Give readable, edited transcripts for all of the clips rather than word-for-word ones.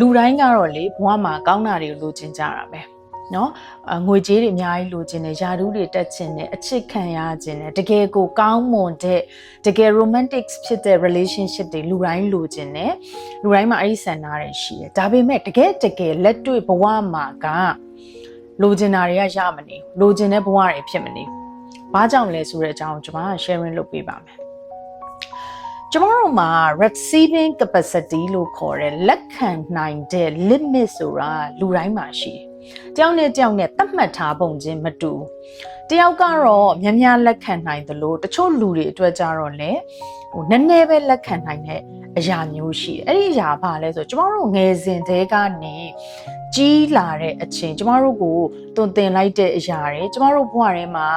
လူတိုင်းကတော့လေဘဝမှာကောင်းတာတွေလိုချင်ကြတာပဲနော်ငွေကြေးတွေအများကြီးလိုချင်တယ်ယာတူးတွေတက်ချင်တယ်အချစ်ခံရခြင်းတယ်တကယ်ကိုကောင်းမွန်တဲ့တကယ် romantic ဖြစ်တဲ့ relationship တွေလူတိုင်းလိုချင်တယ်လူတိုင်းမှာအဲ့ဒီဆန္ဒတွေရှိတယ်ဒါပေမဲ့တကယ်လက်တွေ့ဘဝမှာကလိုချင်တာတွေကရမနေလိုချင်တဲ့ဘဝတွေဖြစ်မနေဘာကြောင့်လဲဆိုတဲ့အကြောင်းကျွန်မ sharing လုပ်ပေးပါမယ်ကျွန်တော်တို့မှာ receiving capacity လို့ခေါ်တဲ့လက်ခံနိုင်တဲ့ limit ဆိုတာလူတိုင်းမှာရှိတယ်။တယောက်နဲ့တယောက်နဲ့သတ်မှတ်ထားပုံချင်းမတူ။တယောက်ကတော့များများလက်ခံနိုင်တယ်လို့တချို့လူတွေအတွက်ကြတော့လေနည်းနည်းပဲလက်ခံနိုင်တဲ့အရာမျိုးရှိတယ်။အဲ့ဒီအရာဘာလဲဆိုကျွန်တော်တို့ငယ်စဉ်တည်းကနေကြီးလာတဲ့အချိန်ကျမတို့ကိုတွင်တင်လိုက်တဲ့အရာတွေကျမတို့ဘဝထဲမှာ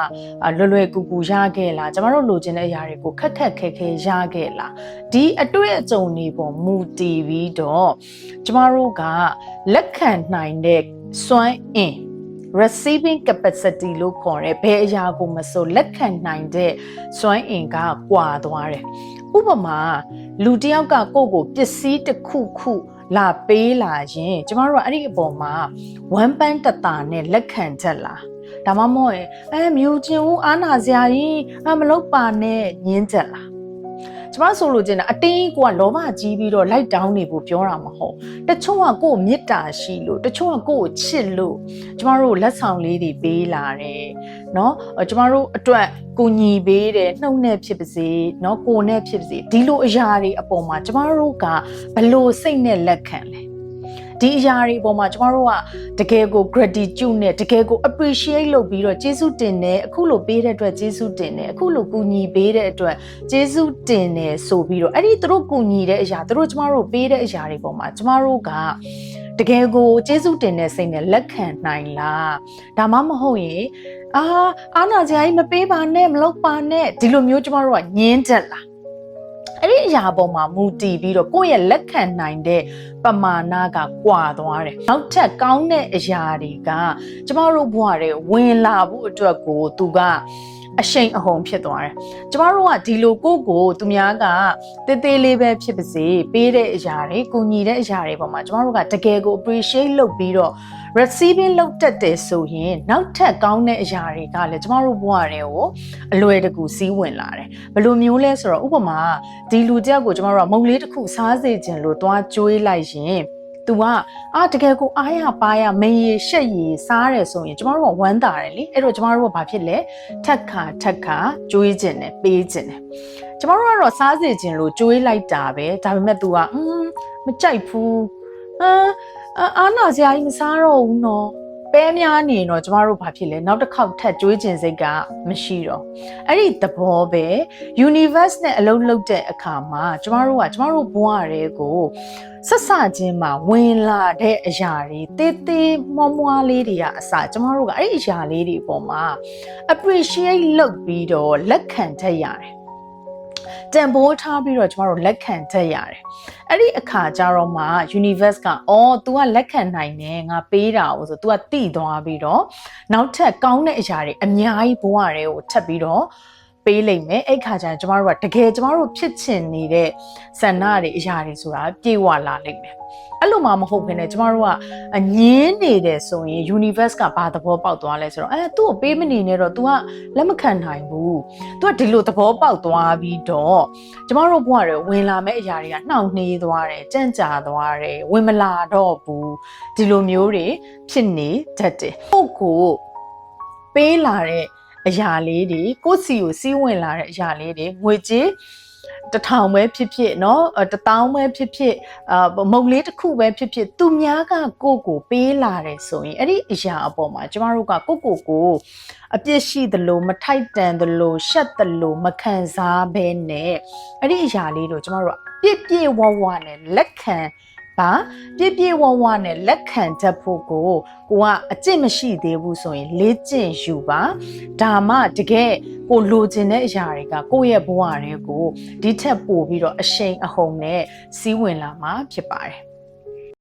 လွယ်ကူကူရခဲ့လားကျမတို့လိုချင်တဲ့အရာတွေကိုခက်ခဲရခဲ့လားဒီအတွေ့အကြုံတွေပေါ်မူတည်ပြီးတော့ကျမတို့ကလက်ခံနိုင်တဲ့စွမ်းအင် receiving capacity လို့ခေါ်တဲ့ဘယ်အရာကိုမဆိုလက်ခံနိုင်တဲ့စွမ်းအင်ကကွာသွားတယ်ဥပမာလူတစ်ယောက်ကကိုယ့်ကိုပစ္စည်းတစ်ခုလာပေးလာရင်ကျမတို့ကအဲ့ဒီအပေါ်မှာဝမ်းပန်းတတာနဲ့လက်ခံချက်လားဒါမှမဟုတ်မြူချင်းဦးအာနာစရာကြီးမလုပ်ပါနဲ့ညင်းချက်လားကျမဆိုလိုချင်တာအတင်းကိုကလောဘကြီးပြီးတော့လိုက်တောင်းနေဖို့ပြောတာမဟုတ်တချို့ကကိုယ်မေတ္တာရှိလို့တချို့ကကိုယ်ချစ်လို့ကျမတို့လက်ဆောင်လေးတွေပေးလာတယ်เนาะကျမတို့အတွက်ကိုညီပေးတယ်နှုတ်နဲ့ဖြစ်ပါစေเนาะကိုနဲ့ဖြစ်ပါစေဒီလိုအရာတွေအပေါ်မှာကျမတို့ကဘလို့စိတ်နဲ့လက်ခံလဲဒီအရာတွေပေါ်မှာကျမတို့ကတကယ်ကို gratitude နဲ့တကယ်ကို appreciate လုပ်ပြီးတော့ကျေးဇူးတင်တယ်အခုလိုပေးတဲ့အတွက်ကျေးဇူးတင်တယ်အခုလိုကူညီပေးတဲ့အတွက်ကျေးဇူးတင်တယ်ဆိုပြီးတော့အဲ့ဒီသူတို့ကူညီတဲ့အရာသူတို့ကျမတို့ပေးတဲ့အရာတွေပေါ်မှာကျမတို့ကတကယ်ကိုကျေးဇူးတင်တဲ့စိတ်နဲ့လက်ခံနိုင်လားဒါမှမဟုတ်ရင်အာနာစရာကြီးမပေးပါနဲ့မလုပ်ပါနဲ့ဒီလိုမျိုးကျမတို့ကညင်းချက်လားအဲ့ဒီအရာပေါ်မှာမူတည်ပြီးတော့ကိုယ့်ရဲ့လက်ခံနိုင်တဲ့ပမာဏကကွာသွားတယ်နောက်ထပ်ကောင်းတဲ့အရာတွေကကျမတို့ဘဝတွေဝင်လာဖို့အတွက်ကိုသူကအရှိန်အဟုန်ဖြစ်သွားတယ်ကျမတို့ကဒီလိုကိုသူများကတေးသေးလေးပဲဖြစ်ပါစေပေးတဲ့အရာတွေကူညီတဲ့အရာတွေပေါ်မှာကျမတို့ကတကယ်ကို appreciate လုပ်ပြီးတော့ receiving လုပ်တတ်တယ်ဆိုရင်နောက်ထပ်ကောင်းတဲ့အရာတွေကလည်းကျမတို့ဘဝတွေကိုအလွယ်တကူစီးဝင်လာတယ်ဘယ်လိုမျိုးလဲဆိုတော့ဥပမာဒီလူတယောက်ကိုကျမတို့ကမုံလေးတစ်ခုစားစေခြင်းလို့သွားကြွေးလိုက်ရင်သူကတကယ်ကိုအားရပါရမင်းရရှက်ရစားတယ်ဆိုရင်ကျမတို့ကဝမ်းသာတယ်လေအဲ့တော့ကျမတို့ကဘာဖြစ်လဲထက်ခါကြွေးခြင်းနဲ့ပေးခြင်းနဲ့ကျမတို့ကတော့စားစေခြင်းလို့ကြွေးလိုက်တာပဲဒါပေမဲ့ तू ကမကြိုက်ဘူးအားနာစရာကြီးမစားတော့ဘူးနော်ပဲများနေတော့ကျမတို့ဘာဖြစ်လဲနောက်တစ်ခေါက်ထပ်ကြွေးခြင်းစိတ်ကမရှိတော့အဲ့ဒီသဘောပဲ universe နဲ့အလုံးလုံးတဲ့အခါမှာကျမတို့ဘဝတွေကိုဆက်ဆခြင်းမှာဝင်လာတဲ့အရာတွေတေးမွားလေးတွေကအစကျမတို့ကအဲ့ဒီအရာလေးတွေပေါ်မှာ appreciate လုပ်ပြီးတော့လက်ခံတတ်ရတယ်တန်ဖိုးထားပြီးတော့ကျမတို့လက်ခံတတ်ရတယ်အဲ့ဒီအခါကျတော့မှ universe ကतू ကလက်ခံနိုင်တယ်ငါပေးတာ哦ဆို तू ကတိသွားပြီးတော့နောက်ထပ်ကောင်းတဲ့အရာတွေအများကြီးဘဝတွေကိုထပ်ပြီးတော့ပေးလိမ့်မယ်အဲ့ခါကျရင်ကျမတို့ကတကယ်ကျမတို့ဖြစ်ချင်နေတဲ့ဆန္ဒတွေအရာတွေဆိုတာပြေဝလာလိမ့်မယ်အဲ့လိုမှမဟုတ်ဘဲနဲ့ကျမတို့ကညင်းနေတယ်ဆိုရင် universe ကဘာသဘောပေါက်သွားလဲဆိုတော့သူ့ကိုပေးမနေနဲ့တော့ तू ကလက်မခံနိုင်ဘူး तू ကဒီလိုသဘောပေါက်သွားပြီးတော့ကျမတို့ဘဝတွေဝင်လာမဲ့အရာတွေကနှောင့်နှေးသွားတယ်ကြန့်ကြာသွားတယ်ဝင်မလာတော့ဘူးဒီလိုမျိုးတွေဖြစ်နေတတ်တယ်ကိုပေးလာတဲ့အရာလေးတွေကိုစီကိုစီးဝင်လာတဲ့အရာလေးတွေငွေကြေး1000ပဲဖြစ်ဖြစ်เนาะ1000ပဲဖြစ်ဖြစ်မုံလေးတစ်ခုပဲဖြစ်ဖြစ်သူများကကိုပေးလာတယ်ဆိုရင်အဲ့ဒီအရာအပေါ်မှာကျမတို့ကကိုအပြစ်ရှိသလိုမထိုက်တန်သလိုရှက်သလိုမခံစားဘဲနဲ့အဲ့ဒီအရာလေးတို့ကျမတို့ကပြည့်ဝနဲ့လက်ခံပါပြည့်ဝနဲ့လက်ခံတတ်ဖို့ကိုကအကျင့်မရှိသေးဘူးဆိုရင်လေ့ကျင့်ယူပါဒါမှတကယ်ကိုလိုချင်တဲ့အရာတွေကကိုယ့်ရဲ့ဘဝတွေကိုဒီထက်ပိုပြီးတော့အရှိန်အဟုန်နဲ့စီးဝင်လာမှာဖြစ်ပါတယ်